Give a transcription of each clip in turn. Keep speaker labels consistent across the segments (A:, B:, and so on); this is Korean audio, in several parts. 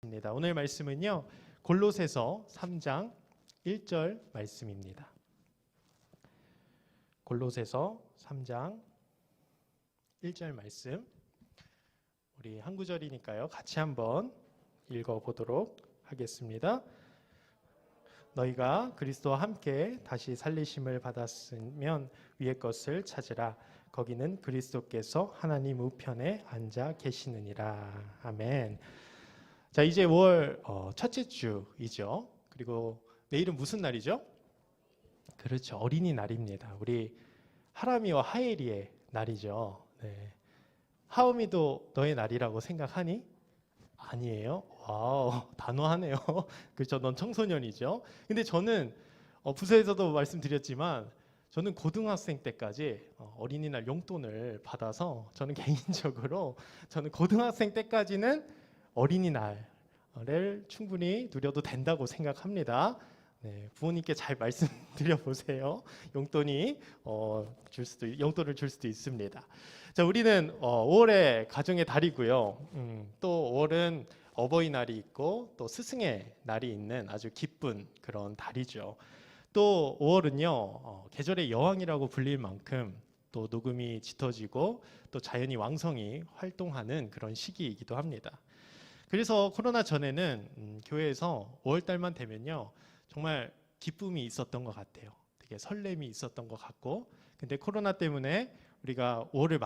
A: 오늘 말씀은요, 골로새서 3장 1절 말씀입니다. 골로새서 3장 1절 말씀, 우리 한 구절이니까요 같이 한번 읽어보도록 하겠습니다. 너희가 그리스도와 함께 다시 살리심을 받았으면 위의 것을 찾으라. 거기는 그리스도께서 하나님 우편에 앉아 계시느니라. 아멘. 자, 이제 5월 첫째 주이죠. 그리고 내일은 무슨 날이죠? 그렇죠, 어린이날입니다. 우리 하람이와 하엘이의 날이죠. 네. 하음이도 너의 날이라고 생각하니? 아니에요? 와우, 단호하네요. 그렇죠, 넌 청소년이죠. 근데 저는 부서에서도 말씀드렸지만 저는 고등학생 때까지 어린이날 용돈을 받아서 저는 개인적으로 저는 고등학생 때까지는 어린이날을 충분히 누려도 된다고 생각합니다. 네, 부모님께 잘 말씀드려 보세요. 용돈을 줄 수도 있습니다. 자, 우리는 5월의 가정의 달이고요. 또 5월은 어버이날이 있고 또 스승의 날이 있는 아주 기쁜 그런 달이죠. 또 5월은요, 계절의 여왕이라고 불릴 만큼 또 녹음이 짙어지고 또 자연이 왕성히 활동하는 그런 시기이기도 합니다. 그래서 코로나 전에는 교회에서 5월달만 되면요 정말 기쁨이 있었던 것 같아요. 되게 설렘이 있었던 것 같고, 근데 코로나 때문에 우리가 5월을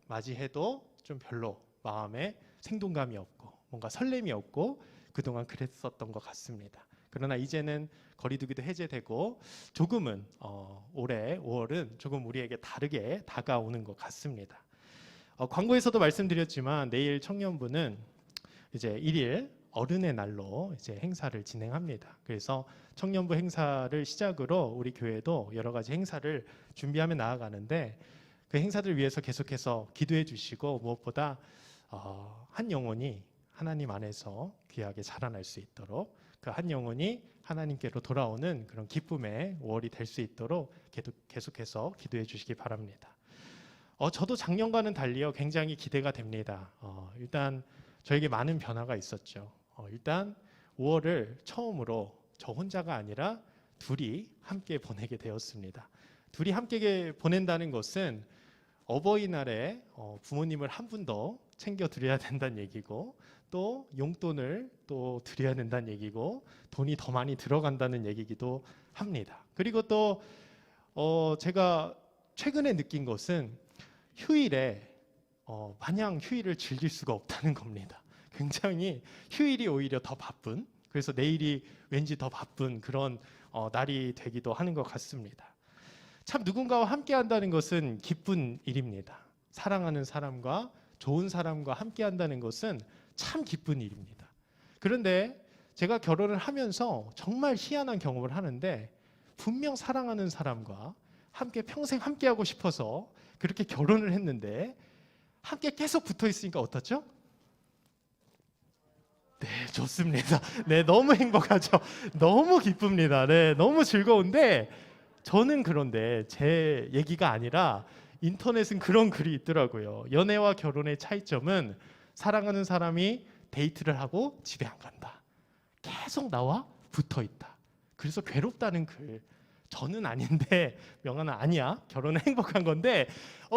A: 맞이해도 좀 별로 마음에 생동감이 없고 뭔가 설렘이 없고 그동안 그랬었던 것 같습니다. 그러나 이제는 거리두기도 해제되고 조금은 올해 5월은 조금 우리에게 다르게 다가오는 것 같습니다. 광고에서도 말씀드렸지만 내일 청년부는 이제 1일 어른의 날로 이제 행사를 진행합니다. 그래서 청년부 행사를 시작으로 우리 교회도 여러 가지 행사를 준비하며 나아가는데, 그 행사들 위해서 계속해서 기도해 주시고 무엇보다 한 영혼이 하나님 안에서 귀하게 자라날 수 있도록, 그 한 영혼이 하나님께로 돌아오는 그런 기쁨의 5월이 될 수 있도록 계속해서 기도해 주시기 바랍니다. 저도 작년과는 달리요 굉장히 기대가 됩니다. 일단 저에게 많은 변화가 있었죠. 일단 5월을 처음으로 저 혼자가 아니라 둘이 함께 보내게 되었습니다. 둘이 함께 보낸다는 것은 어버이날에 부모님을 한 분 더 챙겨 드려야 된다는 얘기고, 또 용돈을 또 드려야 된다는 얘기고, 돈이 더 많이 들어간다는 얘기기도 합니다. 그리고 또 제가 최근에 느낀 것은 휴일에 마냥 휴일을 즐길 수가 없다는 겁니다. 굉장히 휴일이 오히려 더 바쁜, 그래서 내일이 왠지 더 바쁜 그런 날이 되기도 하는 것 같습니다. 참 누군가와 함께 한다는 것은 기쁜 일입니다. 사랑하는 사람과 좋은 사람과 함께 한다는 것은 참 기쁜 일입니다. 그런데 제가 결혼을 하면서 정말 희한한 경험을 하는데, 분명 사랑하는 사람과 함께 평생 함께 하고 싶어서 그렇게 결혼을 했는데 함께 계속 붙어 있으니까 어떻죠? 네, 좋습니다. 네, 너무 행복하죠. 너무 기쁩니다. 네, 너무 즐거운데 저는 그런데 제 얘기가 아니라 인터넷은 그런 글이 있더라고요. 연애와 결혼의 차이점은 사랑하는 사람이 데이트를 하고 집에 안 간다. 계속 나와 붙어 있다. 그래서 괴롭다는 글. 저는 아닌데, 명언은 아니야. 결혼은 행복한 건데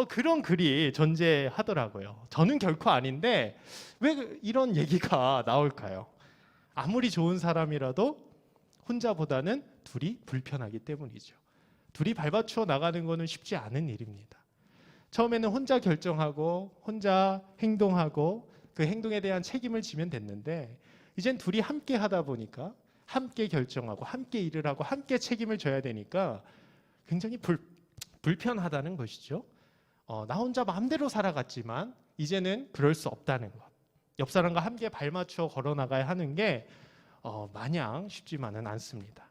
A: 그런 글이 존재하더라고요. 저는 결코 아닌데 왜 이런 얘기가 나올까요? 아무리 좋은 사람이라도 혼자보다는 둘이 불편하기 때문이죠. 둘이 밟아추어 나가는 것은 쉽지 않은 일입니다. 처음에는 혼자 결정하고 혼자 행동하고 그 행동에 대한 책임을 지면 됐는데, 이젠 둘이 함께 하다 보니까 함께 결정하고 함께 일을 하고 함께 책임을 져야 되니까 굉장히 불편하다는 것이죠. 나 혼자 마음대로 살아갔지만 이제는 그럴 수 없다는 것. 옆 사람과 함께 발맞추어 걸어나가야 하는 게 마냥 쉽지만은 않습니다.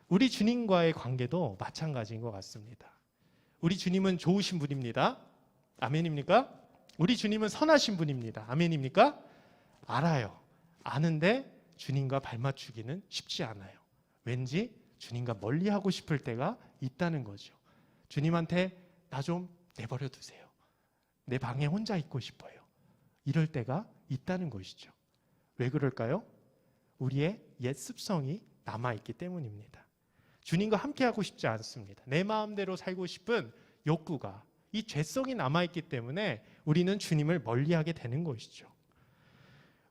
A: 우리 주님과의 관계도 마찬가지인 것 같습니다. 우리 주님은 좋으신 분입니다. 아멘입니까? 우리 주님은 선하신 분입니다. 아멘입니까? 알아요. 아는데 주님과 발맞추기는 쉽지 않아요. 왠지 주님과 멀리하고 싶을 때가 있다는 거죠. 주님한테 나 좀 내버려 두세요. 내 방에 혼자 있고 싶어요. 이럴 때가 있다는 것이죠. 왜 그럴까요? 우리의 옛 습성이 남아있기 때문입니다. 주님과 함께하고 싶지 않습니다. 내 마음대로 살고 싶은 욕구가, 이 죄성이 남아있기 때문에 우리는 주님을 멀리하게 되는 것이죠.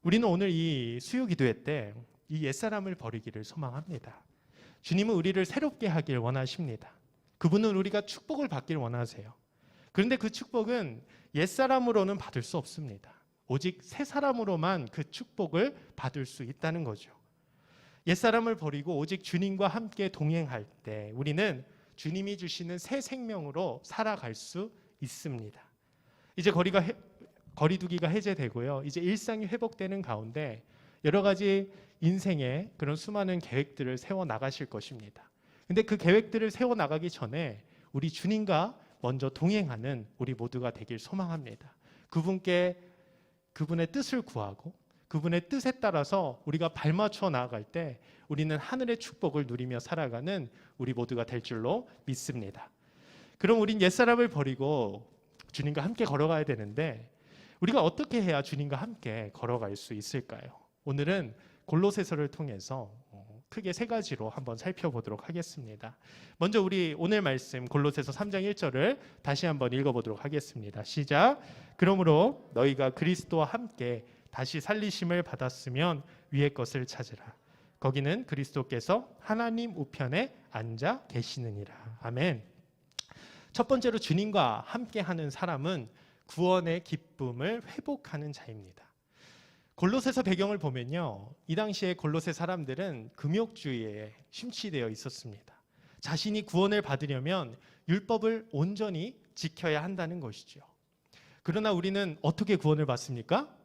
A: 우리는 오늘 이 수요 기도회 때 이 옛사람을 버리기를 소망합니다. 주님은 우리를 새롭게 하길 원하십니다. 그분은 우리가 축복을 받길 원하세요. 그런데 그 축복은 옛사람으로는 받을 수 없습니다. 오직 새 사람으로만 그 축복을 받을 수 있다는 거죠. 옛사람을 버리고 오직 주님과 함께 동행할 때 우리는 주님이 주시는 새 생명으로 살아갈 수 있습니다. 이제 거리두기가 해제되고요. 이제 일상이 회복되는 가운데 여러 가지 인생의 그런 수많은 계획들을 세워 나가실 것입니다. 근데 그 계획들을 세워 나가기 전에 우리 주님과 먼저 동행하는 우리 모두가 되길 소망합니다. 그분의 뜻을 구하고 그분의 뜻에 따라서 우리가 발맞춰 나아갈 때 우리는 하늘의 축복을 누리며 살아가는 우리 모두가 될 줄로 믿습니다. 그럼 우린 옛사람을 버리고 주님과 함께 걸어가야 되는데 우리가 어떻게 해야 주님과 함께 걸어갈 수 있을까요? 오늘은 골로새서를 통해서 크게 세 가지로 한번 살펴보도록 하겠습니다. 먼저 우리 오늘 말씀 골로새서 3장 1절을 다시 한번 읽어보도록 하겠습니다. 시작. 그러므로 너희가 그리스도와 함께 다시 살리심을 받았으면 위의 것을 찾으라. 거기는 그리스도께서 하나님 우편에 앉아 계시느니라. 아멘. 첫 번째로 주님과 함께하는 사람은 구원의 기쁨을 회복하는 자입니다. 골로새서 배경을 보면요, 이 당시에 골로새 사람들은 금욕주의에 심취되어 있었습니다. 자신이 구원을 받으려면 율법을 온전히 지켜야 한다는 것이죠. 그러나 우리는 어떻게 구원을 받습니까?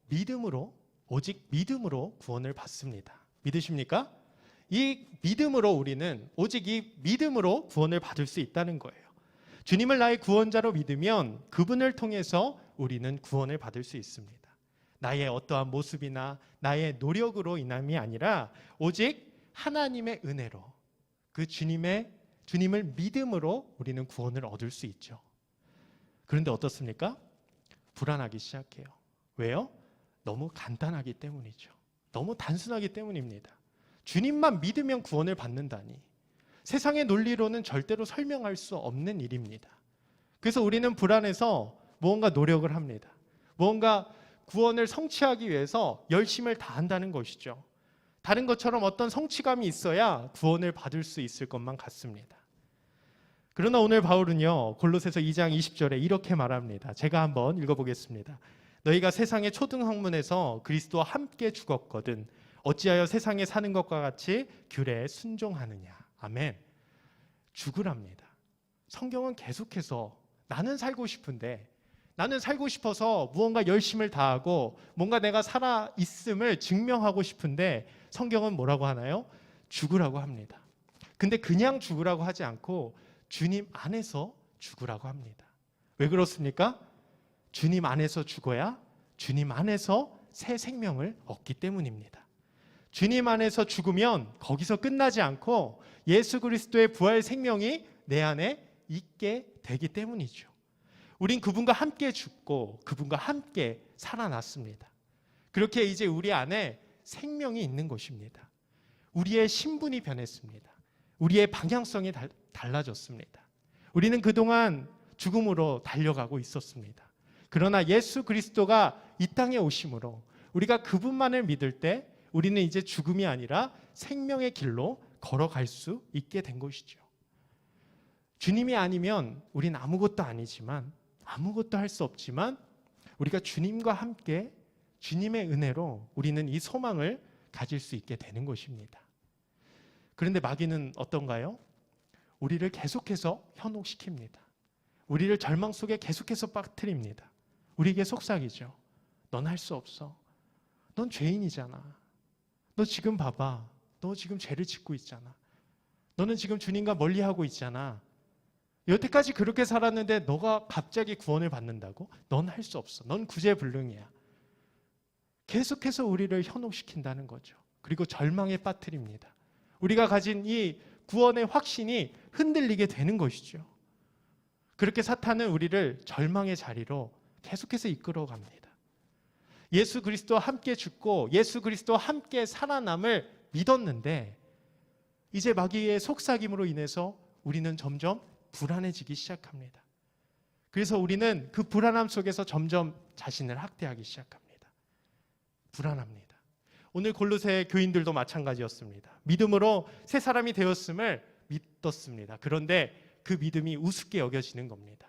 A: 믿음으로, 오직 믿음으로 구원을 받습니다. 믿으십니까? 이 믿음으로 우리는 오직 이 믿음으로 구원을 받을 수 있다는 거예요. 주님을 나의 구원자로 믿으면 그분을 통해서 우리는 구원을 받을 수 있습니다. 나의 어떠한 모습이나 나의 노력으로 인함이 아니라 오직 하나님의 은혜로 그 주님을 믿음으로 우리는 구원을 얻을 수 있죠. 그런데 어떻습니까? 불안하기 시작해요. 왜요? 너무 간단하기 때문이죠. 너무 단순하기 때문입니다. 주님만 믿으면 구원을 받는다니 세상의 논리로는 절대로 설명할 수 없는 일입니다. 그래서 우리는 불안해서 무언가 노력을 합니다. 무언가 구원을 성취하기 위해서 열심을 다한다는 것이죠. 다른 것처럼 어떤 성취감이 있어야 구원을 받을 수 있을 것만 같습니다. 그러나 오늘 바울은요, 골로새서 2장 20절에 이렇게 말합니다. 제가 한번 읽어보겠습니다. 너희가 세상의 초등학문에서 그리스도와 함께 죽었거든 어찌하여 세상에 사는 것과 같이 규례에 순종하느냐. 아멘. 죽으랍니다. 성경은 계속해서 나는 살고 싶은데 나는 살고 싶어서 무언가 열심을 다하고 뭔가 내가 살아있음을 증명하고 싶은데 성경은 뭐라고 하나요? 죽으라고 합니다. 근데 그냥 죽으라고 하지 않고 주님 안에서 죽으라고 합니다. 왜 그렇습니까? 주님 안에서 죽어야 주님 안에서 새 생명을 얻기 때문입니다. 주님 안에서 죽으면 거기서 끝나지 않고 예수 그리스도의 부활 생명이 내 안에 있게 되기 때문이죠. 우린 그분과 함께 죽고 그분과 함께 살아났습니다. 그렇게 이제 우리 안에 생명이 있는 것입니다. 우리의 신분이 변했습니다. 우리의 방향성이 달라졌습니다. 우리는 그동안 죽음으로 달려가고 있었습니다. 그러나 예수 그리스도가 이 땅에 오심으로 우리가 그분만을 믿을 때 우리는 이제 죽음이 아니라 생명의 길로 걸어갈 수 있게 된 것이죠. 주님이 아니면 우린 아무것도 아니지만 아무것도 할 수 없지만 우리가 주님과 함께 주님의 은혜로 우리는 이 소망을 가질 수 있게 되는 것입니다. 그런데 마귀는 어떤가요? 우리를 계속해서 현혹시킵니다. 우리를 절망 속에 계속해서 빠뜨립니다. 우리에게 속삭이죠. 넌 할 수 없어. 넌 죄인이잖아. 너 지금 봐봐. 너 지금 죄를 짓고 있잖아. 너는 지금 주님과 멀리하고 있잖아. 여태까지 그렇게 살았는데 너가 갑자기 구원을 받는다고? 넌 할 수 없어. 넌 구제불능이야. 계속해서 우리를 현혹시킨다는 거죠. 그리고 절망에 빠뜨립니다. 우리가 가진 이 구원의 확신이 흔들리게 되는 것이죠. 그렇게 사탄은 우리를 절망의 자리로 계속해서 이끌어갑니다. 예수 그리스도와 함께 죽고 예수 그리스도와 함께 살아남을 믿었는데 이제 마귀의 속삭임으로 인해서 우리는 점점 불안해지기 시작합니다. 그래서 우리는 그 불안함 속에서 점점 자신을 학대하기 시작합니다. 불안합니다. 오늘 골로새 교인들도 마찬가지였습니다. 믿음으로 새 사람이 되었음을 믿었습니다. 그런데 그 믿음이 우습게 여겨지는 겁니다.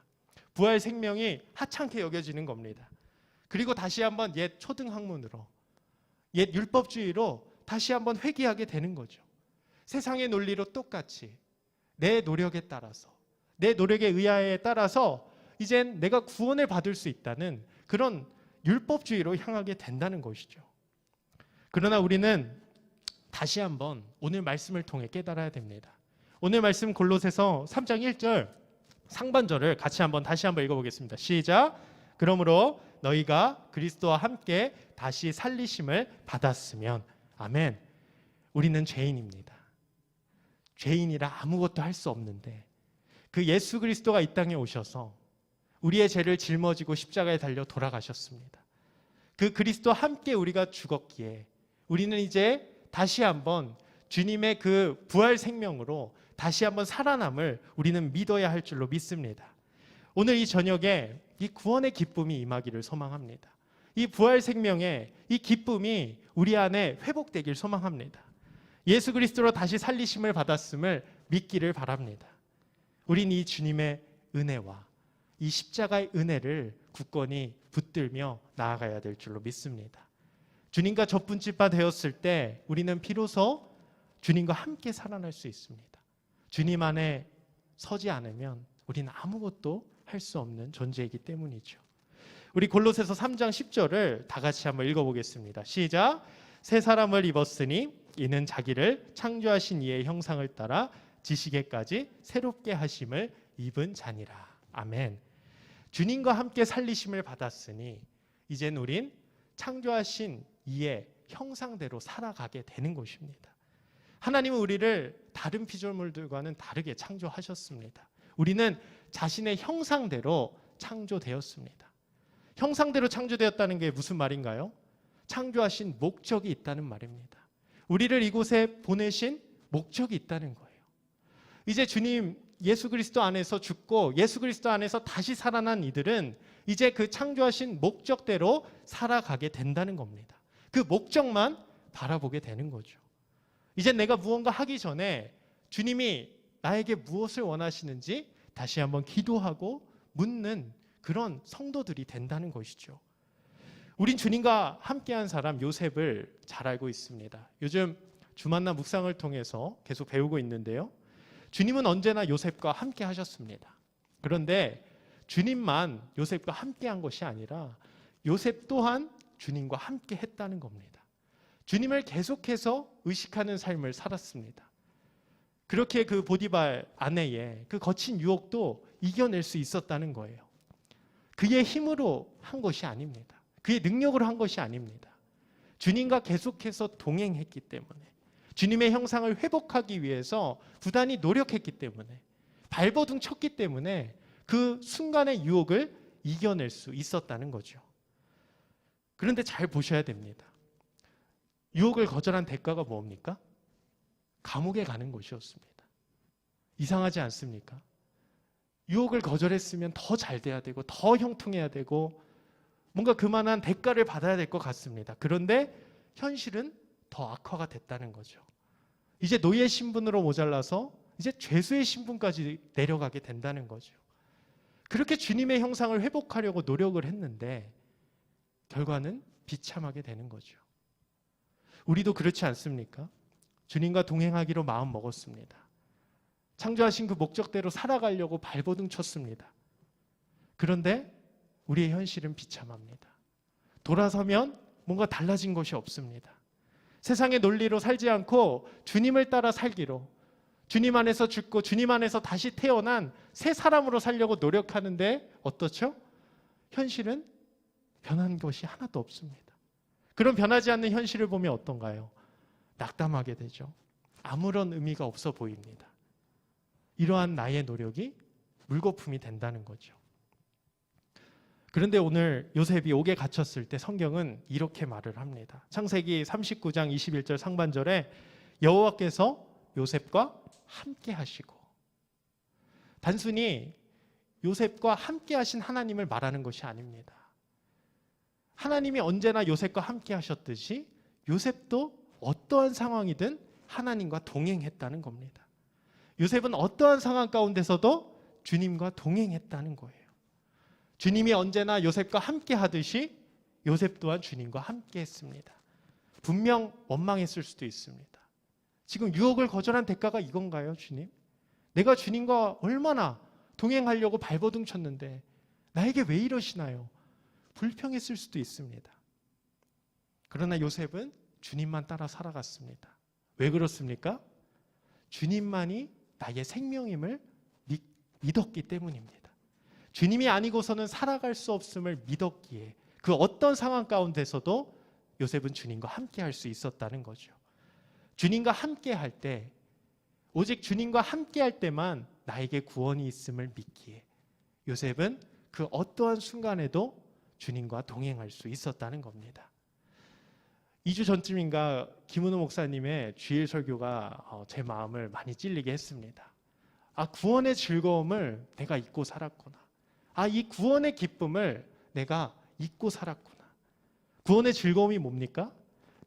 A: 부활 생명이 하찮게 여겨지는 겁니다. 그리고 다시 한번 옛 초등학문으로, 옛 율법주의로 다시 한번 회귀하게 되는 거죠. 세상의 논리로 똑같이 내 노력에 따라서, 내 노력의 의하에 따라서 이젠 내가 구원을 받을 수 있다는 그런 율법주의로 향하게 된다는 것이죠. 그러나 우리는 다시 한번 오늘 말씀을 통해 깨달아야 됩니다. 오늘 말씀 골로새서 3장 1절 상반절을 같이 다시 한번 읽어보겠습니다. 시작. 그러므로 너희가 그리스도와 함께 다시 살리심을 받았으면, 아멘. 우리는 죄인입니다. 죄인이라 아무것도 할 수 없는데 그 예수 그리스도가 이 땅에 오셔서 우리의 죄를 짊어지고 십자가에 달려 돌아가셨습니다. 그 그리스도와 함께 우리가 죽었기에 우리는 이제 다시 한번 주님의 그 부활 생명으로 다시 한번 살아남을 우리는 믿어야 할 줄로 믿습니다. 오늘 이 저녁에 이 구원의 기쁨이 임하기를 소망합니다. 이 부활 생명의 이 기쁨이 우리 안에 회복되길 소망합니다. 예수 그리스도로 다시 살리심을 받았음을 믿기를 바랍니다. 우린 이 주님의 은혜와 이 십자가의 은혜를 굳건히 붙들며 나아가야 될 줄로 믿습니다. 주님과 접분집바 되었을 때 우리는 비로소 주님과 함께 살아날 수 있습니다. 주님 안에 서지 않으면 우리는 아무것도 할 수 없는 존재이기 때문이죠. 우리 골로새서 3장 10절을 다 같이 한번 읽어보겠습니다. 시작. 새 사람을 입었으니 이는 자기를 창조하신 이의 형상을 따라 지식에까지 새롭게 하심을 입은 자니라. 아멘. 주님과 함께 살리심을 받았으니 이젠 우린 창조하신 이의 형상대로 살아가게 되는 것입니다. 하나님은 우리를 다른 피조물들과는 다르게 창조하셨습니다. 우리는 자신의 형상대로 창조되었습니다. 형상대로 창조되었다는 게 무슨 말인가요? 창조하신 목적이 있다는 말입니다. 우리를 이곳에 보내신 목적이 있다는 거예요. 이제 주님 예수 그리스도 안에서 죽고 예수 그리스도 안에서 다시 살아난 이들은 이제 그 창조하신 목적대로 살아가게 된다는 겁니다. 그 목적만 바라보게 되는 거죠. 이제 내가 무언가 하기 전에 주님이 나에게 무엇을 원하시는지 다시 한번 기도하고 묻는 그런 성도들이 된다는 것이죠. 우린 주님과 함께한 사람 요셉을 잘 알고 있습니다. 요즘 주만나 묵상을 통해서 계속 배우고 있는데요. 주님은 언제나 요셉과 함께 하셨습니다. 그런데 주님만 요셉과 함께한 것이 아니라 요셉 또한 주님과 함께 했다는 겁니다. 주님을 계속해서 의식하는 삶을 살았습니다. 그렇게 그 보디발 아내의 그 거친 유혹도 이겨낼 수 있었다는 거예요. 그의 힘으로 한 것이 아닙니다. 그의 능력으로 한 것이 아닙니다. 주님과 계속해서 동행했기 때문에, 주님의 형상을 회복하기 위해서 부단히 노력했기 때문에, 발버둥 쳤기 때문에 그 순간의 유혹을 이겨낼 수 있었다는 거죠. 그런데 잘 보셔야 됩니다. 유혹을 거절한 대가가 뭡니까? 감옥에 가는 것이었습니다. 이상하지 않습니까? 유혹을 거절했으면 더 잘 돼야 되고 더 형통해야 되고 뭔가 그만한 대가를 받아야 될 것 같습니다. 그런데 현실은 더 악화가 됐다는 거죠. 이제 노예 신분으로 모자라서 이제 죄수의 신분까지 내려가게 된다는 거죠. 그렇게 주님의 형상을 회복하려고 노력을 했는데 결과는 비참하게 되는 거죠. 우리도 그렇지 않습니까? 주님과 동행하기로 마음 먹었습니다. 창조하신 그 목적대로 살아가려고 발버둥 쳤습니다. 그런데 우리의 현실은 비참합니다. 돌아서면 뭔가 달라진 것이 없습니다. 세상의 논리로 살지 않고 주님을 따라 살기로, 주님 안에서 죽고 주님 안에서 다시 태어난 새 사람으로 살려고 노력하는데 어떻죠? 현실은 변한 것이 하나도 없습니다. 그런 변하지 않는 현실을 보면 어떤가요? 낙담하게 되죠. 아무런 의미가 없어 보입니다. 이러한 나의 노력이 물거품이 된다는 거죠. 그런데 오늘 요셉이 옥에 갇혔을 때 성경은 이렇게 말을 합니다. 창세기 39장 21절 상반절에 여호와께서 요셉과 함께 하시고, 단순히 요셉과 함께 하신 하나님을 말하는 것이 아닙니다. 하나님이 언제나 요셉과 함께 하셨듯이 요셉도 어떠한 상황이든 하나님과 동행했다는 겁니다. 요셉은 어떠한 상황 가운데서도 주님과 동행했다는 거예요. 주님이 언제나 요셉과 함께 하듯이 요셉 또한 주님과 함께 했습니다. 분명 원망했을 수도 있습니다. 지금 유혹을 거절한 대가가 이건가요, 주님? 내가 주님과 얼마나 동행하려고 발버둥 쳤는데 나에게 왜 이러시나요? 불평했을 수도 있습니다. 그러나 요셉은 주님만 따라 살아갔습니다. 왜 그렇습니까? 주님만이 나의 생명임을 믿었기 때문입니다. 주님이 아니고서는 살아갈 수 없음을 믿었기에 그 어떤 상황 가운데서도 요셉은 주님과 함께 할 수 있었다는 거죠. 주님과 함께 할 때, 오직 주님과 함께 할 때만 나에게 구원이 있음을 믿기에 요셉은 그 어떠한 순간에도 주님과 동행할 수 있었다는 겁니다. 2주 전쯤인가 김은호 목사님의 주일 설교가 제 마음을 많이 찔리게 했습니다. 구원의 즐거움을 내가 잊고 살았구나. 이 구원의 기쁨을 내가 잊고 살았구나. 구원의 즐거움이 뭡니까?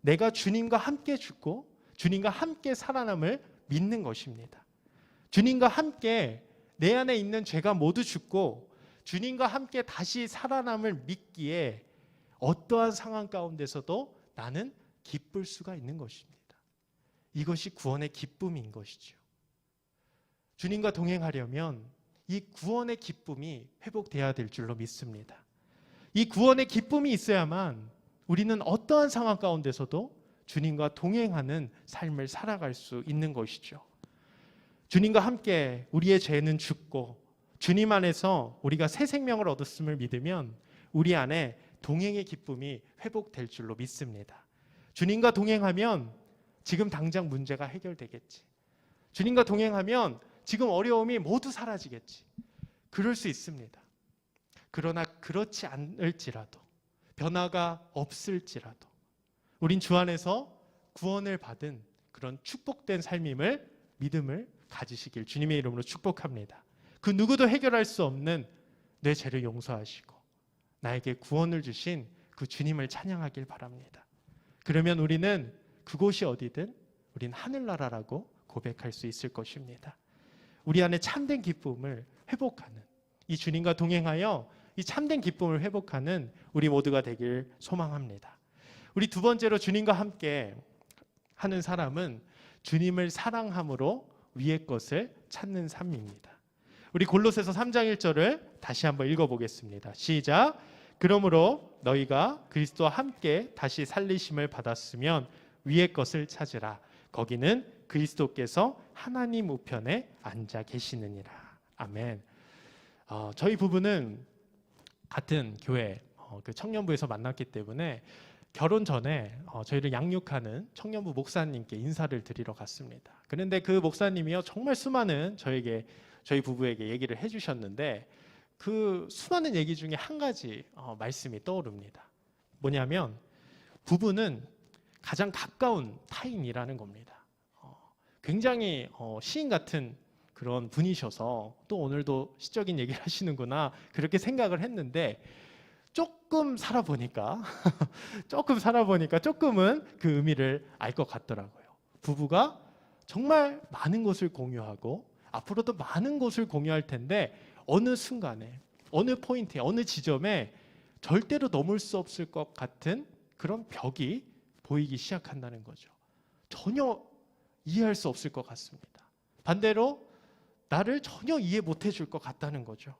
A: 내가 주님과 함께 죽고 주님과 함께 살아남을 믿는 것입니다. 주님과 함께 내 안에 있는 죄가 모두 죽고 주님과 함께 다시 살아남을 믿기에 어떠한 상황 가운데서도 나는 기쁠 수가 있는 것입니다. 이것이 구원의 기쁨인 것이죠. 주님과 동행하려면 이 구원의 기쁨이 회복돼야 될 줄로 믿습니다. 이 구원의 기쁨이 있어야만 우리는 어떠한 상황 가운데서도 주님과 동행하는 삶을 살아갈 수 있는 것이죠. 주님과 함께 우리의 죄는 죽고 주님 안에서 우리가 새 생명을 얻었음을 믿으면 우리 안에 동행의 기쁨이 회복될 줄로 믿습니다. 주님과 동행하면 지금 당장 문제가 해결되겠지. 주님과 동행하면 지금 어려움이 모두 사라지겠지. 그럴 수 있습니다. 그러나 그렇지 않을지라도, 변화가 없을지라도 우린 주 안에서 구원을 받은 그런 축복된 삶임을 믿음을 가지시길 주님의 이름으로 축복합니다. 그 누구도 해결할 수 없는 내 죄를 용서하시고 나에게 구원을 주신 그 주님을 찬양하길 바랍니다. 그러면 우리는 그곳이 어디든 우린 하늘나라라고 고백할 수 있을 것입니다. 우리 안에 참된 기쁨을 회복하는, 이 주님과 동행하여 이 참된 기쁨을 회복하는 우리 모두가 되길 소망합니다. 우리 두 번째로 주님과 함께 하는 사람은 주님을 사랑함으로 위의 것을 찾는 삶입니다. 우리 골로새서 3장 1절을 다시 한번 읽어보겠습니다. 시작. 그러므로 너희가 그리스도와 함께 다시 살리심을 받았으면 위의 것을 찾으라. 거기는 그리스도께서 하나님 우편에 앉아 계시느니라. 아멘. 저희 부부는 같은 교회 그 청년부에서 만났기 때문에 결혼 전에 저희를 양육하는 청년부 목사님께 인사를 드리러 갔습니다. 그런데 그 목사님이요 정말 수많은 저희 부부에게 얘기를 해주셨는데 그 수많은 얘기 중에 한 가지 말씀이 떠오릅니다. 뭐냐면 부부는 가장 가까운 타인이라는 겁니다. 굉장히 시인 같은 그런 분이셔서 또 오늘도 시적인 얘기를 하시는구나 그렇게 생각을 했는데 조금 살아보니까 조금은 그 의미를 알 것 같더라고요. 부부가 정말 많은 것을 공유하고 앞으로도 많은 것을 공유할 텐데 어느 순간에, 어느 포인트에, 어느 지점에 절대로 넘을 수 없을 것 같은 그런 벽이 보이기 시작한다는 거죠. 전혀 이해할 수 없을 것 같습니다. 반대로 나를 전혀 이해 못 해줄 것 같다는 거죠.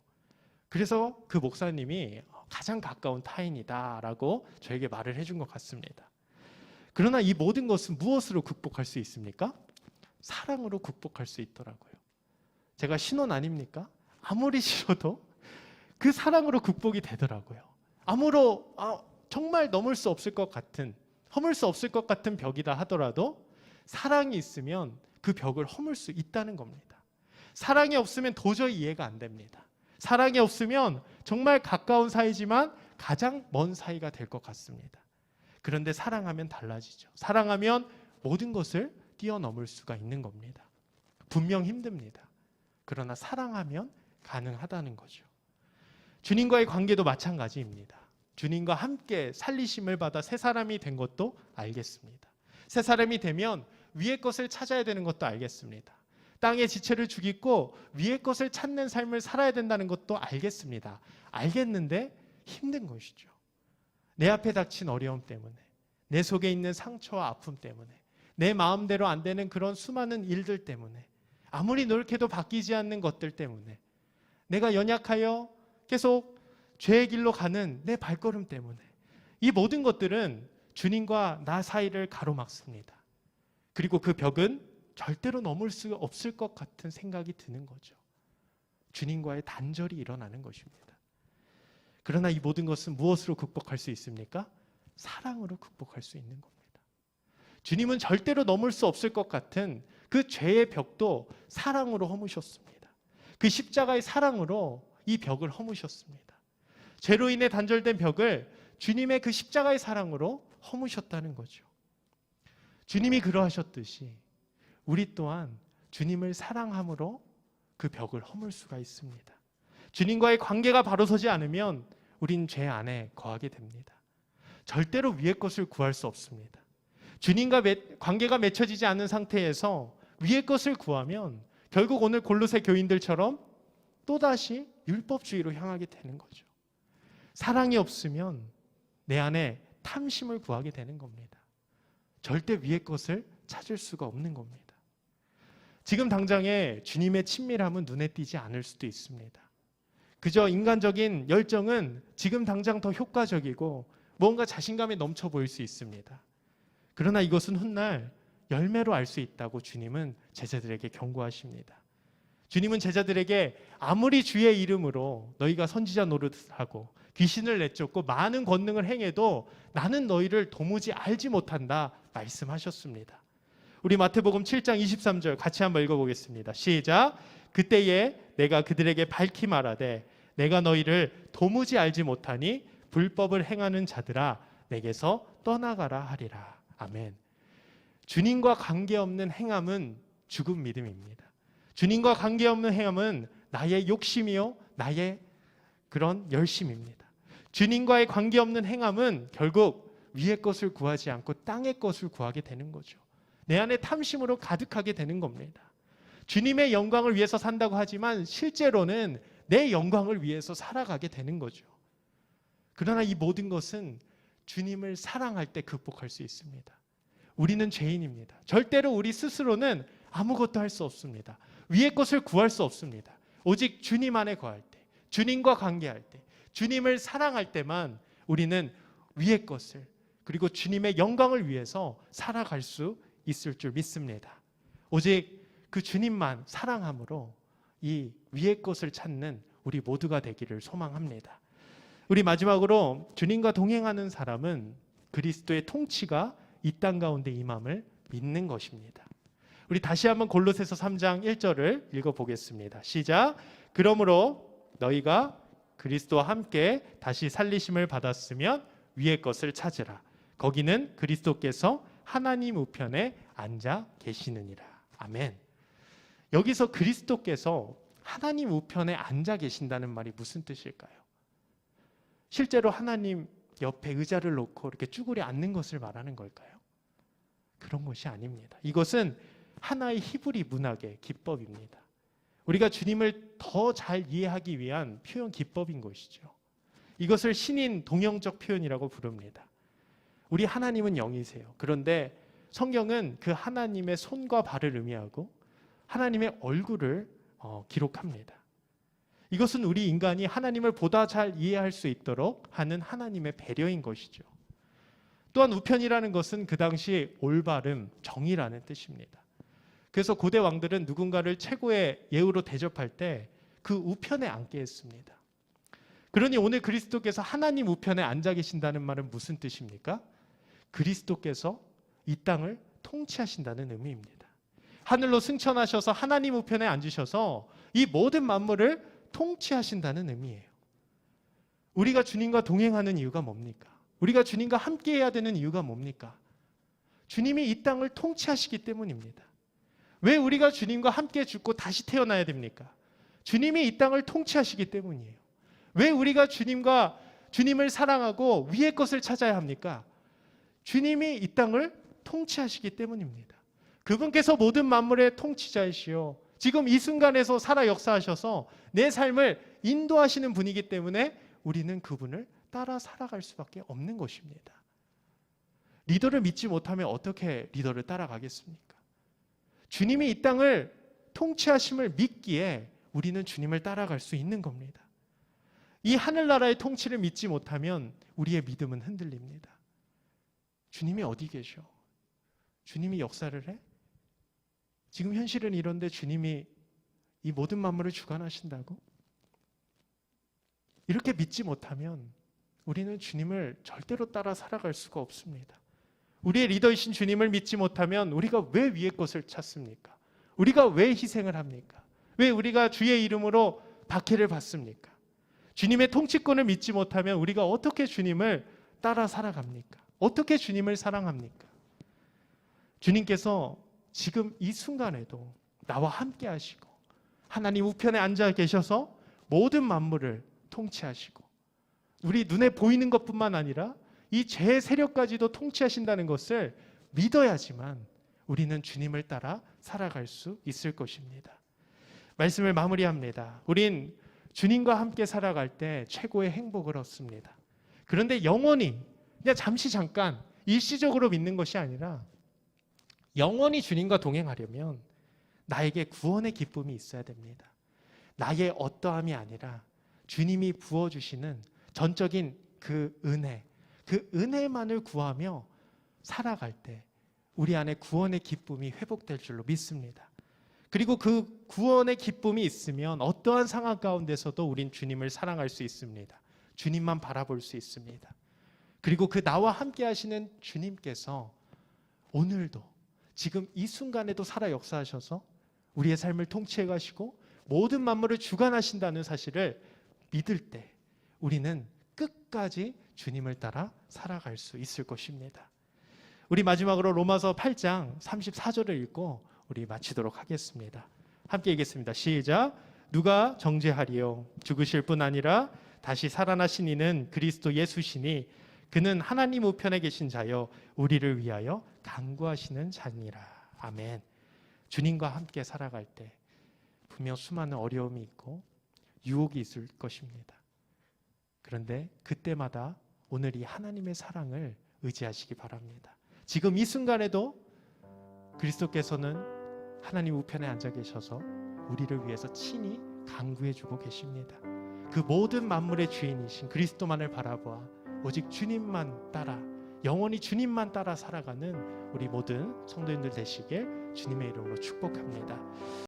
A: 그래서 그 목사님이 가장 가까운 타인이다라고 저에게 말을 해준 것 같습니다. 그러나 이 모든 것은 무엇으로 극복할 수 있습니까? 사랑으로 극복할 수 있더라고요. 제가 신혼 아닙니까? 아무리 싫어도 그 사랑으로 극복이 되더라고요. 정말 넘을 수 없을 것 같은, 허물 수 없을 것 같은 벽이다 하더라도 사랑이 있으면 그 벽을 허물 수 있다는 겁니다. 사랑이 없으면 도저히 이해가 안 됩니다. 사랑이 없으면 정말 가까운 사이지만 가장 먼 사이가 될 것 같습니다. 그런데 사랑하면 달라지죠. 사랑하면 모든 것을 뛰어넘을 수가 있는 겁니다. 분명 힘듭니다. 그러나 사랑하면 가능하다는 거죠. 주님과의 관계도 마찬가지입니다. 주님과 함께 살리심을 받아 새 사람이 된 것도 알겠습니다. 새 사람이 되면 위의 것을 찾아야 되는 것도 알겠습니다. 땅의 지체를 죽이고 위의 것을 찾는 삶을 살아야 된다는 것도 알겠습니다. 알겠는데 힘든 것이죠. 내 앞에 닥친 어려움 때문에, 내 속에 있는 상처와 아픔 때문에, 내 마음대로 안 되는 그런 수많은 일들 때문에, 아무리 노력해도 바뀌지 않는 것들 때문에, 내가 연약하여 계속 죄의 길로 가는 내 발걸음 때문에, 이 모든 것들은 주님과 나 사이를 가로막습니다. 그리고 그 벽은 절대로 넘을 수 없을 것 같은 생각이 드는 거죠. 주님과의 단절이 일어나는 것입니다. 그러나 이 모든 것은 무엇으로 극복할 수 있습니까? 사랑으로 극복할 수 있는 겁니다. 주님은 절대로 넘을 수 없을 것 같은 그 죄의 벽도 사랑으로 허무셨습니다. 그 십자가의 사랑으로 이 벽을 허무셨습니다. 죄로 인해 단절된 벽을 주님의 그 십자가의 사랑으로 허무셨다는 거죠. 주님이 그러하셨듯이 우리 또한 주님을 사랑함으로 그 벽을 허물 수가 있습니다. 주님과의 관계가 바로 서지 않으면 우린 죄 안에 거하게 됩니다. 절대로 위의 것을 구할 수 없습니다. 주님과 관계가 맺혀지지 않은 상태에서 위의 것을 구하면 결국 오늘 골로새 교인들처럼 또다시 율법주의로 향하게 되는 거죠. 사랑이 없으면 내 안에 탐심을 구하게 되는 겁니다. 절대 위의 것을 찾을 수가 없는 겁니다. 지금 당장에 주님의 친밀함은 눈에 띄지 않을 수도 있습니다. 그저 인간적인 열정은 지금 당장 더 효과적이고 뭔가 자신감이 넘쳐 보일 수 있습니다. 그러나 이것은 훗날 열매로 알 수 있다고 주님은 제자들에게 경고하십니다. 주님은 제자들에게 아무리 주의 이름으로 너희가 선지자 노릇하고 귀신을 내쫓고 많은 권능을 행해도 나는 너희를 도무지 알지 못한다 말씀하셨습니다. 우리 마태복음 7장 23절 같이 한번 읽어보겠습니다. 시작. 그때에 내가 그들에게 밝히 말하되 내가 너희를 도무지 알지 못하니 불법을 행하는 자들아 내게서 떠나가라 하리라. 아멘. 주님과 관계없는 행함은 죽은 믿음입니다. 주님과 관계없는 행함은 나의 욕심이요 나의 그런 열심입니다. 주님과의 관계없는 행함은 결국 위의 것을 구하지 않고 땅의 것을 구하게 되는 거죠. 내 안에 탐심으로 가득하게 되는 겁니다. 주님의 영광을 위해서 산다고 하지만 실제로는 내 영광을 위해서 살아가게 되는 거죠. 그러나 이 모든 것은 주님을 사랑할 때 극복할 수 있습니다. 우리는 죄인입니다. 절대로 우리 스스로는 아무것도 할 수 없습니다. 위의 것을 구할 수 없습니다. 오직 주님 안에 거할 때, 주님과 관계할 때, 주님을 사랑할 때만 우리는 위의 것을 그리고 주님의 영광을 위해서 살아갈 수 있을 줄 믿습니다. 오직 그 주님만 사랑함으로 이 위의 것을 찾는 우리 모두가 되기를 소망합니다. 우리 마지막으로 주님과 동행하는 사람은 그리스도의 통치가 이 땅 가운데 임함을 믿는 것입니다. 우리 다시 한번 골로새서 3장 1절을 읽어보겠습니다. 시작. 그러므로 너희가 그리스도와 함께 다시 살리심을 받았으면 위의 것을 찾으라. 거기는 그리스도께서 하나님 우편에 앉아 계시느니라. 아멘. 여기서 그리스도께서 하나님 우편에 앉아 계신다는 말이 무슨 뜻일까요? 실제로 하나님 옆에 의자를 놓고 이렇게 쭈그려 앉는 것을 말하는 걸까요? 그런 것이 아닙니다. 이것은 하나의 히브리 문학의 기법입니다. 우리가 주님을 더 잘 이해하기 위한 표현 기법인 것이죠. 이것을 신인 동형적 표현이라고 부릅니다. 우리 하나님은 영이세요. 그런데 성경은 그 하나님의 손과 발을 의미하고 하나님의 얼굴을 기록합니다. 이것은 우리 인간이 하나님을 보다 잘 이해할 수 있도록 하는 하나님의 배려인 것이죠. 또한 우편이라는 것은 그 당시 올바름, 정의라는 뜻입니다. 그래서 고대 왕들은 누군가를 최고의 예우로 대접할 때 그 우편에 앉게 했습니다. 그러니 오늘 그리스도께서 하나님 우편에 앉아 계신다는 말은 무슨 뜻입니까? 그리스도께서 이 땅을 통치하신다는 의미입니다. 하늘로 승천하셔서 하나님 우편에 앉으셔서 이 모든 만물을 통치하신다는 의미예요. 우리가 주님과 동행하는 이유가 뭡니까? 우리가 주님과 함께해야 되는 이유가 뭡니까? 주님이 이 땅을 통치하시기 때문입니다. 왜 우리가 주님과 함께 죽고 다시 태어나야 됩니까? 주님이 이 땅을 통치하시기 때문이에요. 왜 우리가 주님을 사랑하고 위의 것을 찾아야 합니까? 주님이 이 땅을 통치하시기 때문입니다. 그분께서 모든 만물의 통치자이시요, 지금 이 순간에서 살아 역사하셔서 내 삶을 인도하시는 분이기 때문에 우리는 그분을 따라 살아갈 수밖에 없는 것입니다. 리더를 믿지 못하면 어떻게 리더를 따라가겠습니까? 주님이 이 땅을 통치하심을 믿기에 우리는 주님을 따라갈 수 있는 겁니다. 이 하늘나라의 통치를 믿지 못하면 우리의 믿음은 흔들립니다. 주님이 어디 계셔? 주님이 역사를 해? 지금 현실은 이런데 주님이 이 모든 만물을 주관하신다고? 이렇게 믿지 못하면 우리는 주님을 절대로 따라 살아갈 수가 없습니다. 우리의 리더이신 주님을 믿지 못하면 우리가 왜 위의 것을 찾습니까? 우리가 왜 희생을 합니까? 왜 우리가 주의 이름으로 박해를 받습니까? 주님의 통치권을 믿지 못하면 우리가 어떻게 주님을 따라 살아갑니까? 어떻게 주님을 사랑합니까? 주님께서 지금 이 순간에도 나와 함께 하시고 하나님 우편에 앉아 계셔서 모든 만물을 통치하시고 우리 눈에 보이는 것뿐만 아니라 이 죄의 세력까지도 통치하신다는 것을 믿어야지만 우리는 주님을 따라 살아갈 수 있을 것입니다. 말씀을 마무리합니다. 우린 주님과 함께 살아갈 때 최고의 행복을 얻습니다. 그런데 영원히 그냥 잠깐 일시적으로 믿는 것이 아니라 영원히 주님과 동행하려면 나에게 구원의 기쁨이 있어야 됩니다. 나의 어떠함이 아니라 주님이 부어주시는 전적인 그 은혜만을 구하며 살아갈 때 우리 안에 구원의 기쁨이 회복될 줄로 믿습니다. 그리고 그 구원의 기쁨이 있으면 어떠한 상황 가운데서도 우린 주님을 사랑할 수 있습니다. 주님만 바라볼 수 있습니다. 그리고 그 나와 함께 하시는 주님께서 오늘도 지금 이 순간에도 살아 역사하셔서 우리의 삶을 통치해 가시고 모든 만물을 주관하신다는 사실을 믿을 때 우리는 끝까지 주님을 따라 살아갈 수 있을 것입니다. 우리 마지막으로 로마서 8장 34절을 읽고 우리 마치도록 하겠습니다. 함께 읽겠습니다. 시작. 누가 정죄하리요? 죽으실 뿐 아니라 다시 살아나신 이는 그리스도 예수시니 그는 하나님 우편에 계신 자여 우리를 위하여 간구하시는 자니라. 아멘. 주님과 함께 살아갈 때 분명 수많은 어려움이 있고 유혹이 있을 것입니다. 그런데 그때마다 오늘 이 하나님의 사랑을 의지하시기 바랍니다. 지금 이 순간에도 그리스도께서는 하나님 우편에 앉아 계셔서 우리를 위해서 친히 간구해주고 계십니다. 그 모든 만물의 주인이신 그리스도만을 바라보아 오직 주님만 따라 영원히 주님만 따라 살아가는 우리 모든 성도님들 되시길 주님의 이름으로 축복합니다.